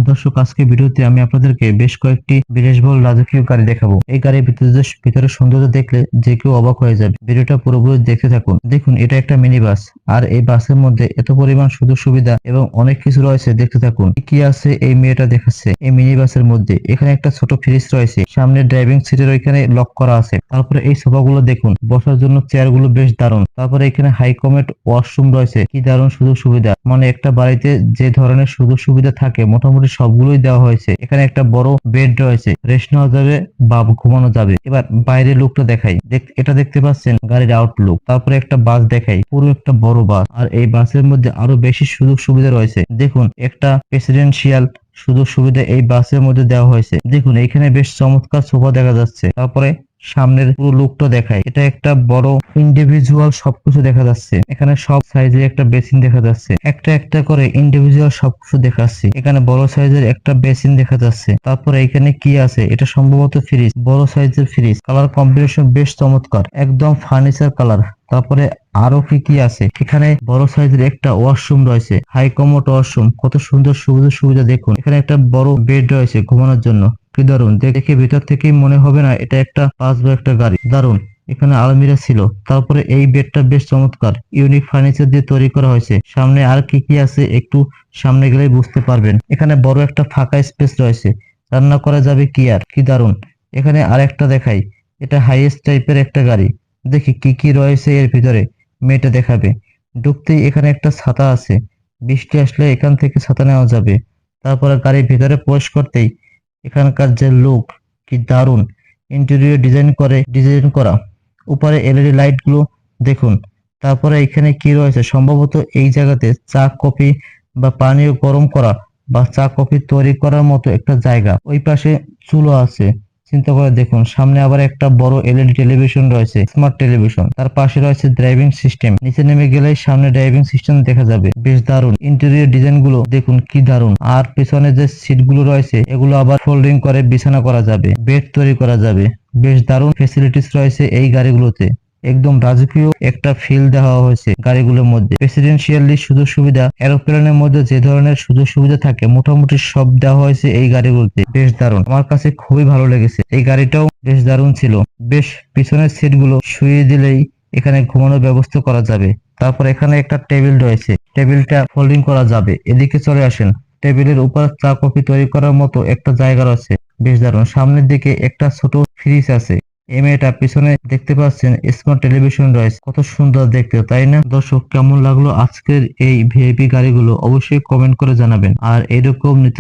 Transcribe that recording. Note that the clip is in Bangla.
দর্শক, আজকে ভিডিওতে আমি আপনাদেরকে বেশ কয়েকটি বিলাসবহুল রাজকীয় গাড়ি দেখাবো। এই গাড়ির ভিতরে সৌন্দর্য দেখলে যে কেউ অবাক হয়ে যাবে। ভিডিওটা পুরোপুরি দেখতে থাকুন। দেখুন, এটা একটা মিনি বাস, আর এই বাসের মধ্যে এত পরিমাণ সুযোগ সুবিধা এবং অনেক কিছু রয়েছে। দেখতে থাকুন কি আছে এই মেয়েটা দেখাচ্ছে এই মিনি বাসের মধ্যে। এখানে একটা ছোট ফ্রিজ রয়েছে, সামনে ড্রাইভিং সিটের ওইখানে লক করা আছে। তারপরে এই সোফাগুলো দেখুন, বসার জন্য চেয়ার গুলো বেশ দারুণ। তারপরে এখানে হাই কমেট ওয়াশরুম রয়েছে, কি দারুণ সুযোগ সুবিধা। মানে একটা বাড়িতে যে ধরনের সুযোগ সুবিধা থাকে মোটামুটি সবগুলোই দেওয়া হয়েছে। এখানে একটা বড় বেড রয়েছে, রেস্ট নেওয়া যাবে বা ঘুমানো যাবে। এবার বাইরের লুকটা দেখাই। এটা দেখতে পাচ্ছেন গাড়ির আউটলুক। তারপরে একটা বাস দেখাই, পুরো একটা বড় বাস, আর এই বাসের মধ্যে আরো বেশি সুযোগ সুবিধা রয়েছে। দেখুন, একটা প্রেসিডেন্সিয়াল সুযোগ সুবিধা এই বাসের মধ্যে দেওয়া হয়েছে। দেখুন, এখানে বেশ চমৎকার সোফা দেখা যাচ্ছে। তারপরে সামনের পুরো লুকটা দেখায়, এটা একটা বড় ইন্ডিভিজুয়াল সবকিছু দেখা যাচ্ছে। এখানে সব সাইজের একটা বেসিন দেখা যাচ্ছে, একটা একটা করে ইন্ডিভিজুয়াল সবকিছু দেখাচ্ছে। এখানে বড় সাইজের একটা বেসিন দেখা যাচ্ছে। তারপরে এখানে কি আছে, এটা সম্ভবত ফ্রিজ, বড় সাইজের ফ্রিজ। কালার কম্বিনেশন বেশ চমৎকার, একদম ফার্নিচার কালার। তারপরে আরো কি কি আছে, এখানে বড় সাইজের একটা ওয়াশরুম রয়েছে, হাই কমোড ওয়াশরুম। কত সুন্দর সুবিধা দেখুন। এখানে একটা বড় বেড রয়েছে ঘুমানোর জন্য, কি দারুন। দেখে ভিতর থেকেই মনে হবে না এটা একটা বাস বা একটা গাড়ি। দারুন। এখানে আলমিরা ছিল। তারপরে এই বেডটা বেশ চমৎকার, ইউনিক ফার্নিচার দিয়ে তৈরি করা হয়েছে। সামনে আর কি কি আছে একটু সামনে গেলেই বুঝতে পারবেন। এখানে বড় একটা ফাঁকা স্পেস রয়েছে, রান্না করা যাবে কি আর, কি দারুন। এখানে আর একটা দেখাই, এটা হাইয়েস্ট টাইপের একটা গাড়ি। দেখি কি কি রয়েছে এর ভিতরে, মেয়েটা দেখাবে। ঢুকতেই এখানে একটা ছাতা আছে, বৃষ্টি আসলে এখান থেকে ছাতা নেওয়া যাবে। তারপরে গাড়ির ভিতরে প্রবেশ করতেই এখানকার যে লুক, কি দারুন। ইন্টেরিয়র ডিজাইন করা, উপরে এলইডি লাইট গুলো দেখুন। তারপরে এখানে কি রয়েছে, সম্ভবত এই জায়গাতে চা কফি বা পানীয় গরম করা বা চা কফি তৈরি করার মতো একটা জায়গা। ওই পাশে চুলো আছে। চিন্তা করে দেখুন, সামনে আবার একটা বড় এলইডি টেলিভিশন রয়েছে, স্মার্ট টেলিভিশন। তার পাশে রয়েছে ড্রাইভিং সিস্টেম, নিচে নেমে গেলেই সামনে ড্রাইভিং সিস্টেম দেখা যাবে। বেশ দারুন। ইন্টেরিয়র ডিজাইন গুলো দেখুন, কি দারুন। আর পেছনে যে সিট গুলো রয়েছে এগুলো আবার ফোল্ডিং করে বিছানা করা যাবে, বেড তৈরি করা যাবে। বেশ দারুন ফেসিলিটিস রয়েছে এই গাড়িগুলোতে। একদম রাজকীয় একটা ফিল দেওয়া হয়েছে গাড়িগুলোর মধ্যে। প্রেসিডেন্সিয়ালি সুযোগ সুবিধা, এরোপ্লেনের মধ্যে যে ধরনের সুযোগ সুবিধা থাকে মোটামুটি সব দেওয়া হয়েছে এই গাড়িগুলোতে। বেশ দারুণ, আমার কাছে খুবই ভালো লেগেছে। এই গাড়িটাও বেশ দারুণ ছিল। বেশ, পিছনের সিট গুলো শুয়ে দিলেই এখানে ঘুমানোর ব্যবস্থা করা যাবে। তারপর এখানে একটা টেবিল রয়েছে, টেবিলটা ফোল্ডিং করা যাবে। এদিকে চলে আসেন, টেবিলের উপর চা কফি তৈরি করার মতো একটা জায়গা রয়েছে। বেশ দারুণ। সামনের দিকে একটা ছোট ফ্রিজ আছে। এই মেয়েটা পিছনে দেখতে পাচ্ছেন স্মার্ট টেলিভিশন রয়েছে, কত সুন্দর দেখতে, তাই না? দর্শক, কেমন লাগলো আজকের এই ভিআইপি গাড়িগুলো অবশ্যই কমেন্ট করে জানাবেন। আর এরকম নিত্য